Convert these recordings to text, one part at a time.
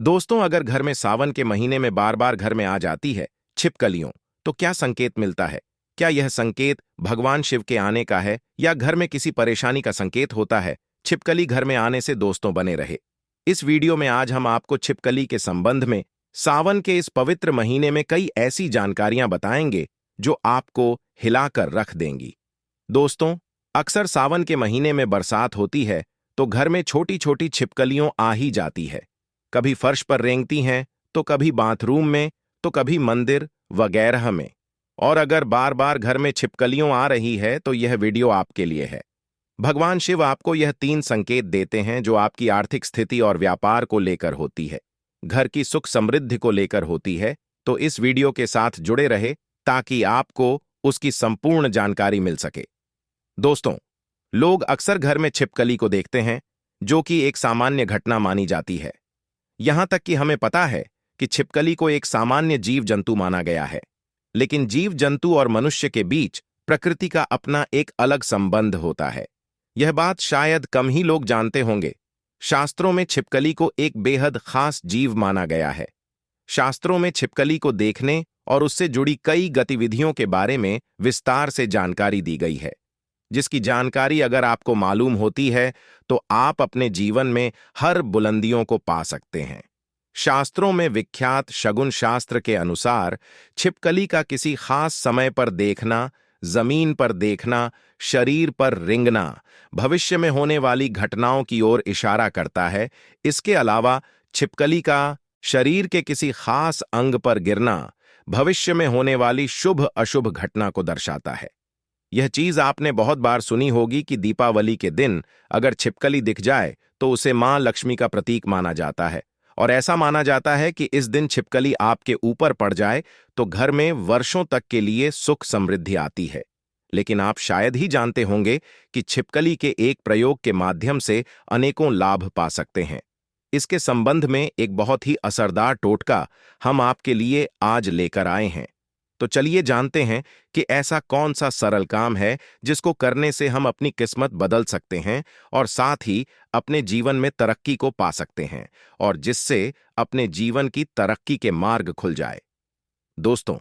दोस्तों, अगर घर में सावन के महीने में बार बार घर में आ जाती है छिपकलियों, तो क्या संकेत मिलता है? क्या यह संकेत भगवान शिव के आने का है या घर में किसी परेशानी का संकेत होता है? छिपकली घर में आने से दोस्तों बने रहे। इस वीडियो में आज हम आपको छिपकली के संबंध में सावन के इस पवित्र महीने में कई ऐसी जानकारियां बताएंगे जो आपको हिलाकर रख देंगी। दोस्तों, अक्सर सावन के महीने में बरसात होती है तो घर में छोटी छोटी छिपकलियों आ ही जाती है। कभी फर्श पर रेंगती हैं, तो कभी बाथरूम में, तो कभी मंदिर वगैरह में। और अगर बार बार घर में छिपकलियों आ रही है तो यह वीडियो आपके लिए है। भगवान शिव आपको यह 3 संकेत देते हैं जो आपकी आर्थिक स्थिति और व्यापार को लेकर होती है, घर की सुख समृद्धि को लेकर होती है। तो इस वीडियो के साथ जुड़े रहे ताकि आपको उसकी संपूर्ण जानकारी मिल सके। दोस्तों, लोग अक्सर घर में छिपकली को देखते हैं, जो कि एक सामान्य घटना मानी जाती है। यहां तक कि हमें पता है कि छिपकली को एक सामान्य जीव जंतु माना गया है। लेकिन जीव जंतु और मनुष्य के बीच प्रकृति का अपना एक अलग संबंध होता है। यह बात शायद कम ही लोग जानते होंगे। शास्त्रों में छिपकली को एक बेहद खास जीव माना गया है। शास्त्रों में छिपकली को देखने और उससे जुड़ी कई गतिविधियों के बारे में विस्तार से जानकारी दी गई है, जिसकी जानकारी अगर आपको मालूम होती है तो आप अपने जीवन में हर बुलंदियों को पा सकते हैं। शास्त्रों में विख्यात शगुन शास्त्र के अनुसार छिपकली का किसी खास समय पर देखना, जमीन पर देखना, शरीर पर रेंगना भविष्य में होने वाली घटनाओं की ओर इशारा करता है। इसके अलावा छिपकली का शरीर के किसी खास अंग पर गिरना भविष्य में होने वाली शुभ अशुभ घटना को दर्शाता है। यह चीज आपने बहुत बार सुनी होगी कि दीपावली के दिन अगर छिपकली दिख जाए तो उसे मां लक्ष्मी का प्रतीक माना जाता है, और ऐसा माना जाता है कि इस दिन छिपकली आपके ऊपर पड़ जाए तो घर में वर्षों तक के लिए सुख समृद्धि आती है। लेकिन आप शायद ही जानते होंगे कि छिपकली के एक प्रयोग के माध्यम से अनेकों लाभ पा सकते हैं। इसके संबंध में एक बहुत ही असरदार टोटका हम आपके लिए आज लेकर आए हैं। तो चलिए जानते हैं कि ऐसा कौन सा सरल काम है जिसको करने से हम अपनी किस्मत बदल सकते हैं और साथ ही अपने जीवन में तरक्की को पा सकते हैं, और जिससे अपने जीवन की तरक्की के मार्ग खुल जाए। दोस्तों,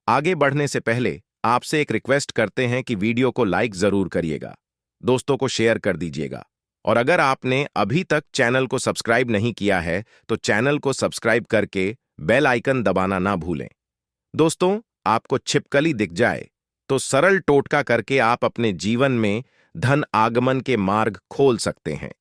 आगे बढ़ने से पहले आपसे एक रिक्वेस्ट करते हैं कि वीडियो को लाइक जरूर करिएगा, दोस्तों को शेयर कर दीजिएगा, और अगर आपने अभी तक चैनल को सब्सक्राइब नहीं किया है तो चैनल को सब्सक्राइब करके बेल आइकन दबाना ना भूलें। दोस्तों, आपको छिपकली दिख जाए तो सरल टोटका करके आप अपने जीवन में धन आगमन के मार्ग खोल सकते हैं।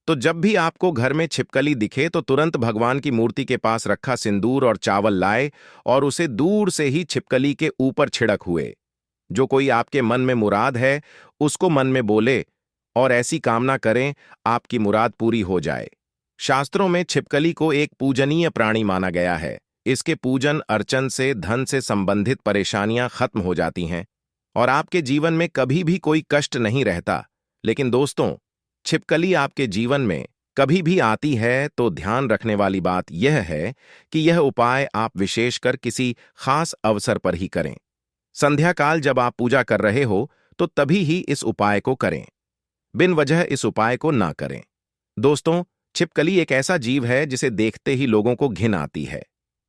तो जब भी आपको घर में छिपकली दिखे तो तुरंत भगवान की मूर्ति के पास रखा सिंदूर और चावल लाए और उसे दूर से ही छिपकली के ऊपर छिड़क हुए। जो कोई आपके मन में मुराद है उसको मन में बोले और ऐसी कामना करें आपकी मुराद पूरी हो जाए। शास्त्रों में छिपकली को एक पूजनीय प्राणी माना गया है। इसके पूजन अर्चन से धन से संबंधित परेशानियां खत्म हो जाती हैं और आपके जीवन में कभी भी कोई कष्ट नहीं रहता। लेकिन दोस्तों, छिपकली आपके जीवन में कभी भी आती है तो ध्यान रखने वाली बात यह है कि यह उपाय आप विशेषकर किसी खास अवसर पर ही करें। संध्या काल जब आप पूजा कर रहे हो तो तभी ही इस उपाय को करें, बिन वजह इस उपाय को ना करें। दोस्तों, छिपकली एक ऐसा जीव है जिसे देखते ही लोगों को घिन आती है।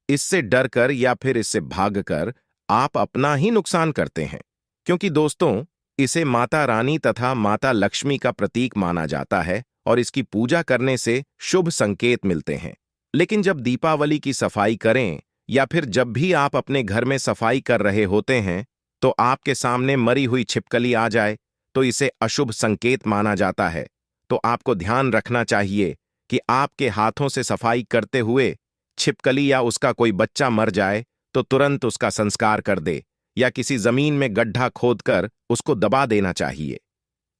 इससे डरकर या फिर इससे भागकर आप अपना ही नुकसान करते हैं, क्योंकि दोस्तों, इसे माता रानी तथा माता लक्ष्मी का प्रतीक माना जाता है और इसकी पूजा करने से शुभ संकेत मिलते हैं। लेकिन जब दीपावली की सफाई करें या फिर जब भी आप अपने घर में सफाई कर रहे होते हैं तो आपके सामने मरी हुई छिपकली आ जाए तो इसे अशुभ संकेत माना जाता है। तो आपको ध्यान रखना चाहिए कि आपके हाथों से सफाई करते हुए छिपकली या उसका कोई बच्चा मर जाए तो तुरंत उसका संस्कार कर दे या किसी जमीन में गड्ढा खोदकर उसको दबा देना चाहिए।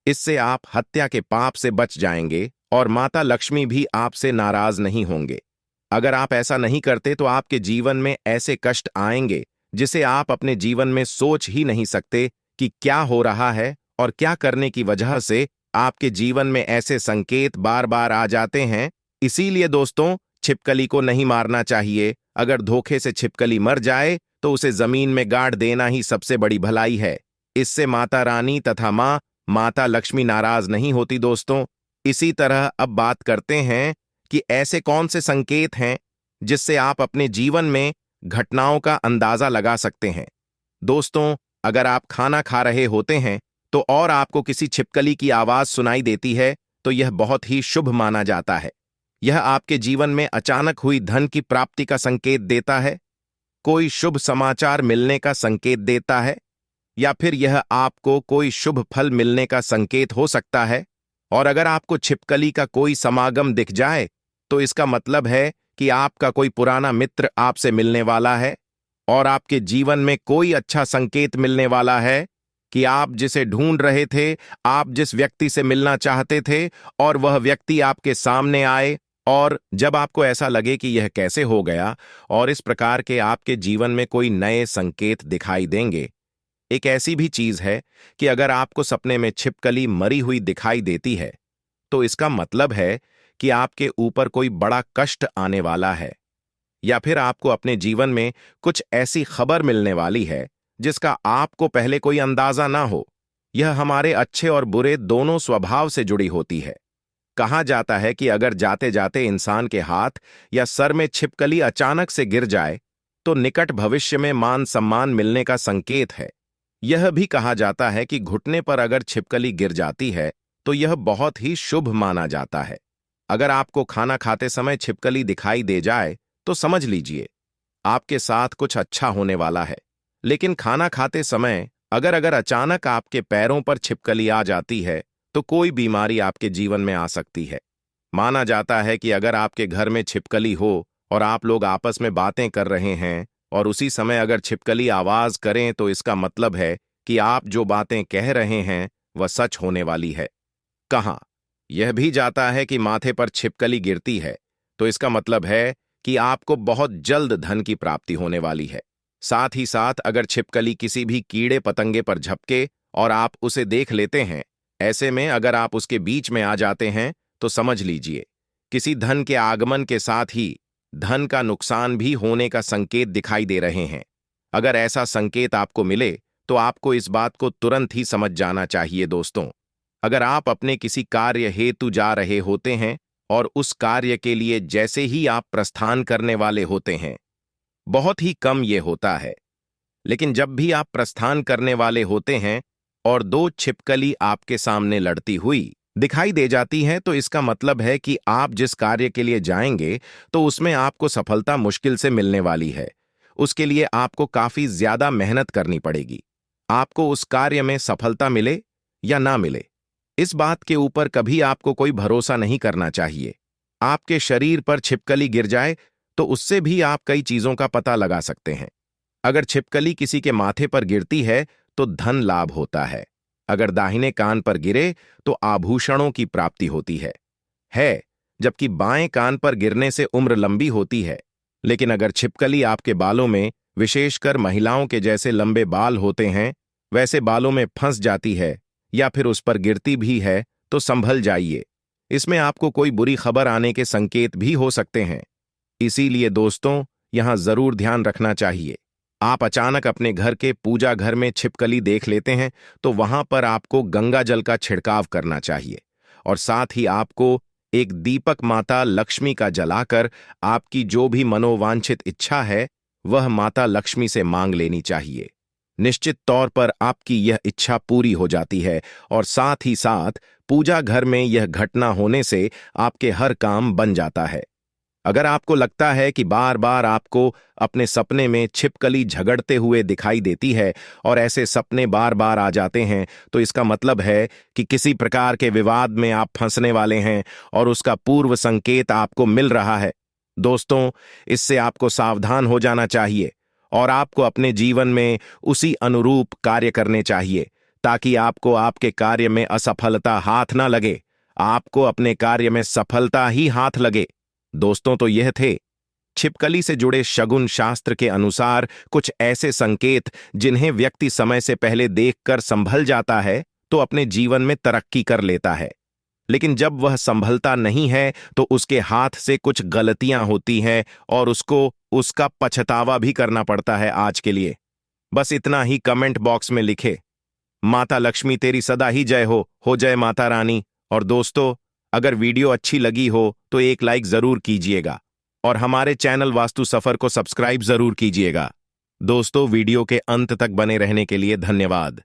इससे आप हत्या के पाप से बच जाएंगे और माता लक्ष्मी भी आपसे नाराज नहीं होंगे। अगर आप ऐसा नहीं करते तो आपके जीवन में ऐसे कष्ट आएंगे जिसे आप अपने जीवन में सोच ही नहीं सकते कि क्या हो रहा है और क्या करने की वजह से आपके जीवन में ऐसे संकेत बार बार आ जाते हैं। इसीलिए दोस्तों, छिपकली को नहीं मारना चाहिए। अगर धोखे से छिपकली मर जाए तो उसे जमीन में गाड़ देना ही सबसे बड़ी भलाई है। इससे माता रानी तथा माता लक्ष्मी नाराज नहीं होती। दोस्तों, इसी तरह अब बात करते हैं कि ऐसे कौन से संकेत हैं जिससे आप अपने जीवन में घटनाओं का अंदाजा लगा सकते हैं। दोस्तों, अगर आप खाना खा रहे होते हैं तो और आपको किसी छिपकली की आवाज सुनाई देती है तो यह बहुत ही शुभ माना जाता है। यह आपके जीवन में अचानक हुई धन की प्राप्ति का संकेत देता है, कोई शुभ समाचार मिलने का संकेत देता है, या फिर यह आपको कोई शुभ फल मिलने का संकेत हो सकता है। और अगर आपको छिपकली का कोई समागम दिख जाए तो इसका मतलब है कि आपका कोई पुराना मित्र आपसे मिलने वाला है और आपके जीवन में कोई अच्छा संकेत मिलने वाला है कि आप जिसे ढूंढ रहे थे, आप जिस व्यक्ति से मिलना चाहते थे, और वह व्यक्ति आपके सामने आए। और जब आपको ऐसा लगे कि यह कैसे हो गया और इस प्रकार के आपके जीवन में कोई नए संकेत दिखाई देंगे। एक ऐसी भी चीज है कि अगर आपको सपने में छिपकली मरी हुई दिखाई देती है तो इसका मतलब है कि आपके ऊपर कोई बड़ा कष्ट आने वाला है, या फिर आपको अपने जीवन में कुछ ऐसी खबर मिलने वाली है जिसका आपको पहले कोई अंदाजा ना हो। यह हमारे अच्छे और बुरे दोनों स्वभाव से जुड़ी होती है। कहा जाता है कि अगर जाते जाते इंसान के हाथ या सर में छिपकली अचानक से गिर जाए तो निकट भविष्य में मान सम्मान मिलने का संकेत है। यह भी कहा जाता है कि घुटने पर अगर छिपकली गिर जाती है तो यह बहुत ही शुभ माना जाता है। अगर आपको खाना खाते समय छिपकली दिखाई दे जाए तो समझ लीजिए आपके साथ कुछ अच्छा होने वाला है। लेकिन खाना खाते समय अगर अचानक आपके पैरों पर छिपकली आ जाती है तो कोई बीमारी आपके जीवन में आ सकती है। माना जाता है कि अगर आपके घर में छिपकली हो और आप लोग आपस में बातें कर रहे हैं और उसी समय अगर छिपकली आवाज करें तो इसका मतलब है कि आप जो बातें कह रहे हैं वह सच होने वाली है। कहाँ यह भी जाता है कि माथे पर छिपकली गिरती है तो इसका मतलब है कि आपको बहुत जल्द धन की प्राप्ति होने वाली है। साथ ही साथ अगर छिपकली किसी भी कीड़े पतंगे पर झपके और आप उसे देख लेते हैं, ऐसे में अगर आप उसके बीच में आ जाते हैं तो समझ लीजिए किसी धन के आगमन के साथ ही धन का नुकसान भी होने का संकेत दिखाई दे रहे हैं। अगर ऐसा संकेत आपको मिले तो आपको इस बात को तुरंत ही समझ जाना चाहिए। दोस्तों, अगर आप अपने किसी कार्य हेतु जा रहे होते हैं और उस कार्य के लिए जैसे ही आप प्रस्थान करने वाले होते हैं, बहुत ही कम ये होता है, लेकिन जब भी आप प्रस्थान करने वाले होते हैं और दो छिपकली आपके सामने लड़ती हुई दिखाई दे जाती हैं तो इसका मतलब है कि आप जिस कार्य के लिए जाएंगे तो उसमें आपको सफलता मुश्किल से मिलने वाली है। उसके लिए आपको काफी ज्यादा मेहनत करनी पड़ेगी। आपको उस कार्य में सफलता मिले या ना मिले, इस बात के ऊपर कभी आपको कोई भरोसा नहीं करना चाहिए। आपके शरीर पर छिपकली गिर जाए तो उससे भी आप कई चीजों का पता लगा सकते हैं। अगर छिपकली किसी के माथे पर गिरती है तो धन लाभ होता है। अगर दाहिने कान पर गिरे तो आभूषणों की प्राप्ति होती है, जबकि बाएं कान पर गिरने से उम्र लंबी होती है। लेकिन अगर छिपकली आपके बालों में, विशेषकर महिलाओं के जैसे लंबे बाल होते हैं, वैसे बालों में फंस जाती है या फिर उस पर गिरती भी है तो संभल जाइए। इसमें आपको कोई बुरी खबर आने के संकेत भी हो सकते हैं। इसीलिए दोस्तों, यहां जरूर ध्यान रखना चाहिए। आप अचानक अपने घर के पूजा घर में छिपकली देख लेते हैं तो वहां पर आपको गंगा जल का छिड़काव करना चाहिए और साथ ही आपको एक दीपक माता लक्ष्मी का जलाकर आपकी जो भी मनोवांछित इच्छा है वह माता लक्ष्मी से मांग लेनी चाहिए। निश्चित तौर पर आपकी यह इच्छा पूरी हो जाती है और साथ ही साथ पूजा घर में यह घटना होने से आपके हर काम बन जाता है। अगर आपको लगता है कि बार बार आपको अपने सपने में छिपकली झगड़ते हुए दिखाई देती है और ऐसे सपने बार बार आ जाते हैं तो इसका मतलब है कि किसी प्रकार के विवाद में आप फंसने वाले हैं और उसका पूर्व संकेत आपको मिल रहा है। दोस्तों, इससे आपको सावधान हो जाना चाहिए और आपको अपने जीवन में उसी अनुरूप कार्य करने चाहिए ताकि आपको आपके कार्य में असफलता हाथ ना लगे, आपको अपने कार्य में सफलता ही हाथ लगे। दोस्तों, तो यह थे छिपकली से जुड़े शगुन शास्त्र के अनुसार कुछ ऐसे संकेत जिन्हें व्यक्ति समय से पहले देखकर संभल जाता है तो अपने जीवन में तरक्की कर लेता है। लेकिन जब वह संभलता नहीं है तो उसके हाथ से कुछ गलतियां होती हैं और उसको उसका पछतावा भी करना पड़ता है। आज के लिए बस इतना ही कमेंट बॉक्स में लिखे, माता लक्ष्मी तेरी सदा ही जय हो जय माता रानी। और दोस्तों, अगर वीडियो अच्छी लगी हो तो एक लाइक जरूर कीजिएगा और हमारे चैनल वास्तु सफर को सब्सक्राइब जरूर कीजिएगा। दोस्तों, वीडियो के अंत तक बने रहने के लिए धन्यवाद।